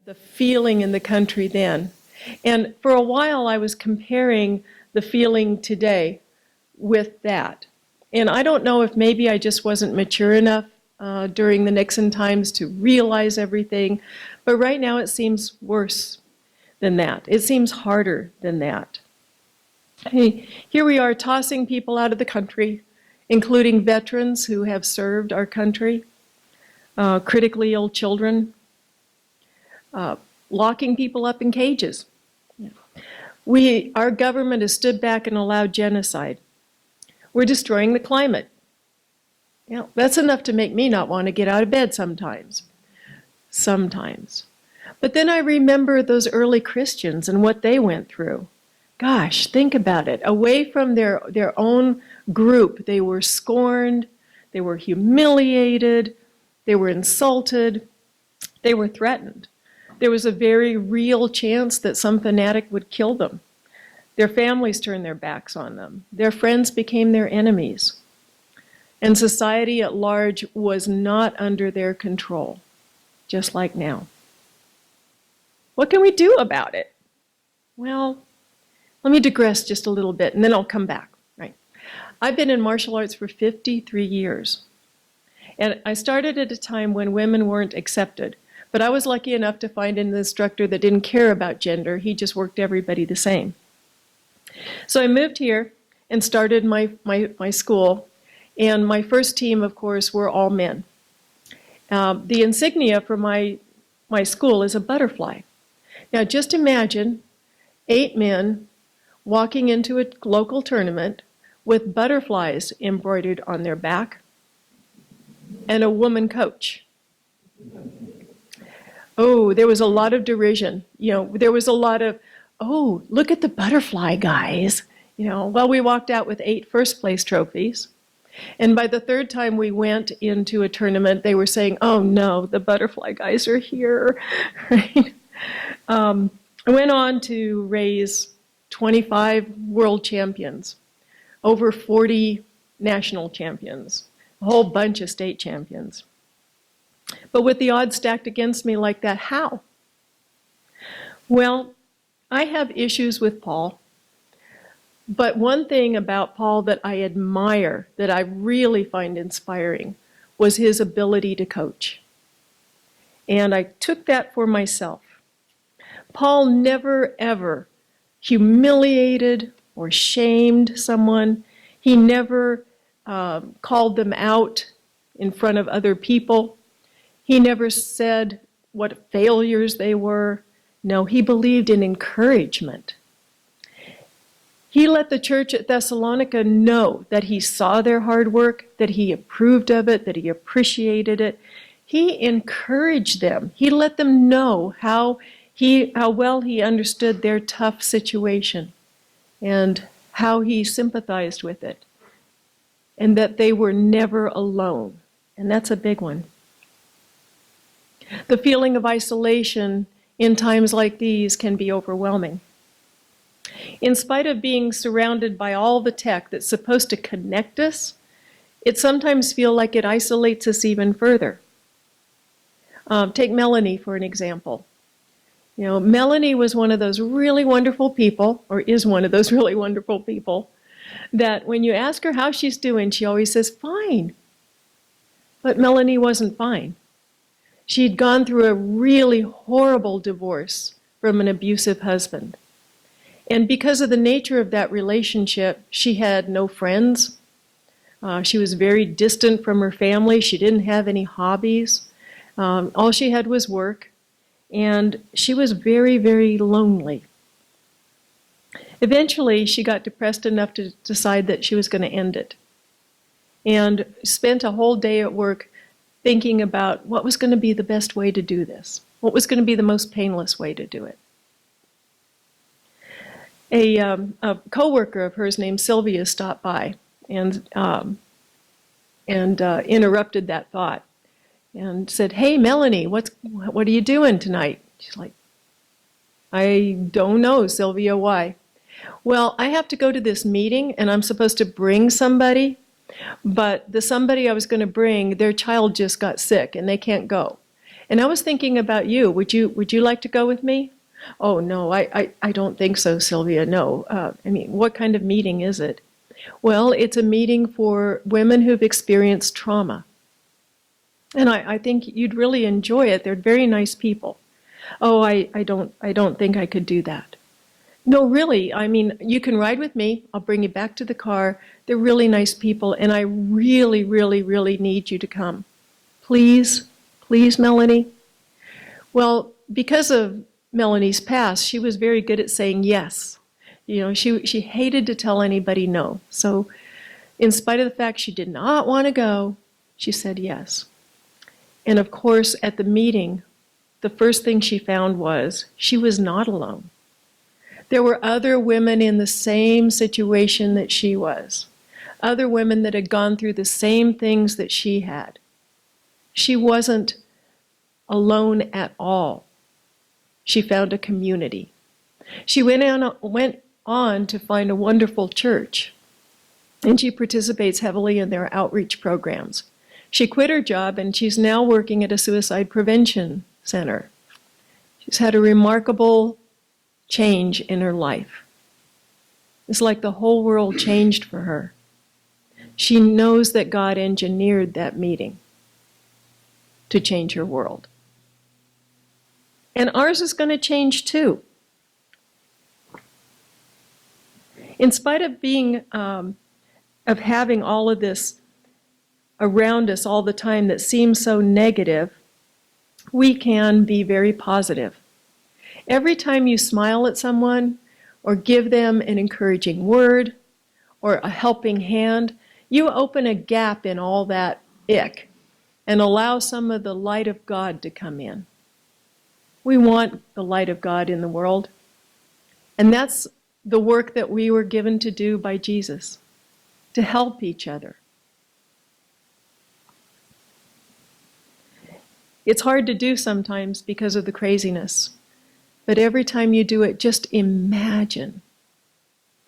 the feeling in the country then. And for a while I was comparing the feeling today with that. And I don't know if maybe I just wasn't mature enough during the Nixon times to realize everything, but right now it seems worse than that. It seems harder than that. Hey, here we are tossing people out of the country, including veterans who have served our country, critically ill children, locking people up in cages. Our government has stood back and allowed genocide. We're destroying the climate. That's enough to make me not want to get out of bed sometimes. Sometimes. But then I remember those early Christians and what they went through. Gosh, think about it. Away from their own group, they were scorned, they were humiliated, they were insulted, they were threatened. There was a very real chance that some fanatic would kill them. Their families turned their backs on them. Their friends became their enemies. And society at large was not under their control, just like now. What can we do about it? Well, let me digress just a little bit, and then I'll come back. Right? I've been in martial arts for 53 years. And I started at a time when women weren't accepted. But I was lucky enough to find an instructor that didn't care about gender. He just worked everybody the same. So I moved here and started my school. And my first team, of course, were all men. The insignia for my school is a butterfly. Now just imagine 8 men walking into a local tournament with butterflies embroidered on their back and a woman coach. Oh, there was a lot of derision. There was a lot of, oh, look at the butterfly guys. Well, we walked out with 8 first place trophies. And by the 3rd time we went into a tournament, they were saying, oh no, the butterfly guys are here. Right? I went on to raise 25 world champions, over 40 national champions, a whole bunch of state champions. But with the odds stacked against me like that, how? Well, I have issues with Paul. But one thing about Paul that I admire, that I really find inspiring, was his ability to coach. And I took that for myself. Paul never, ever humiliated or shamed someone. He never called them out in front of other people. He never said what failures they were. No, he believed in encouragement. He let the church at Thessalonica know that he saw their hard work, that he approved of it, that he appreciated it. He encouraged them. He let them know how well he understood their tough situation and how he sympathized with it, and that they were never alone. And that's a big one. The feeling of isolation in times like these can be overwhelming. In spite of being surrounded by all the tech that's supposed to connect us, it sometimes feels like it isolates us even further. Take Melanie for an example. Melanie was one of those really wonderful people, or is one of those really wonderful people, that when you ask her how she's doing, she always says, fine. But Melanie wasn't fine. She'd gone through a really horrible divorce from an abusive husband. And because of the nature of that relationship, she had no friends. She was very distant from her family. She didn't have any hobbies. All she had was work. And she was very, very lonely. Eventually, she got depressed enough to decide that she was going to end it. And spent a whole day at work thinking about what was going to be the best way to do this. What was going to be the most painless way to do it. A coworker of hers named Sylvia stopped by and interrupted that thought and said, hey, Melanie, what are you doing tonight? She's like, I don't know, Sylvia, why? Well, I have to go to this meeting and I'm supposed to bring somebody, but the somebody I was going to bring, their child just got sick and they can't go. And I was thinking about you. Would you like to go with me? Oh, no, I don't think so, Sylvia. No. I mean, what kind of meeting is it? Well, it's a meeting for women who've experienced trauma. And I think you'd really enjoy it. They're very nice people. Oh, I don't think I could do that. No, really, I mean, you can ride with me. I'll bring you back to the car. They're really nice people, and I really, really, really need you to come. Please, please, Melanie. Well, because of Melanie's past, she was very good at saying yes. You know, she hated to tell anybody no. So in spite of the fact she did not want to go, she said yes. And of course, at the meeting, the first thing she found was she was not alone. There were other women in the same situation that she was, other women that had gone through the same things that she had. She wasn't alone at all. She found a community. She went on to find a wonderful church, and she participates heavily in their outreach programs. She quit her job, and she's now working at a suicide prevention center. She's had a remarkable change in her life. It's like the whole world changed for her. She knows that God engineered that meeting to change her world. And ours is going to change too. In spite of having all of this around us all the time that seems so negative, we can be very positive. Every time you smile at someone or give them an encouraging word or a helping hand, you open a gap in all that ick and allow some of the light of God to come in. We want the light of God in the world, and that's the work that we were given to do by Jesus, to help each other. It's hard to do sometimes because of the craziness. But every time you do it, just imagine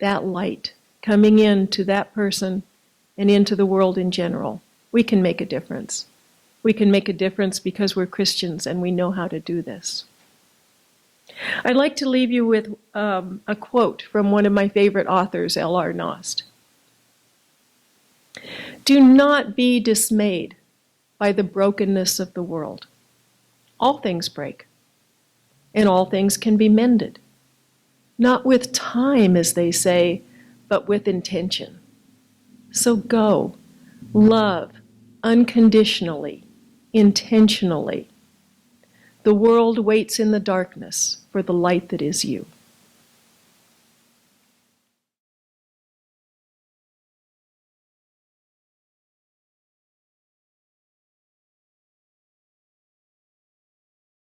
that light coming into that person and into the world in general. We can make a difference. We can make a difference because we're Christians and we know how to do this. I'd like to leave you with a quote from one of my favorite authors, L.R. Nost. Do not be dismayed by the brokenness of the world. All things break. And all things can be mended. Not with time, as they say, but with intention. So go, love unconditionally, intentionally. The world waits in the darkness for the light that is you.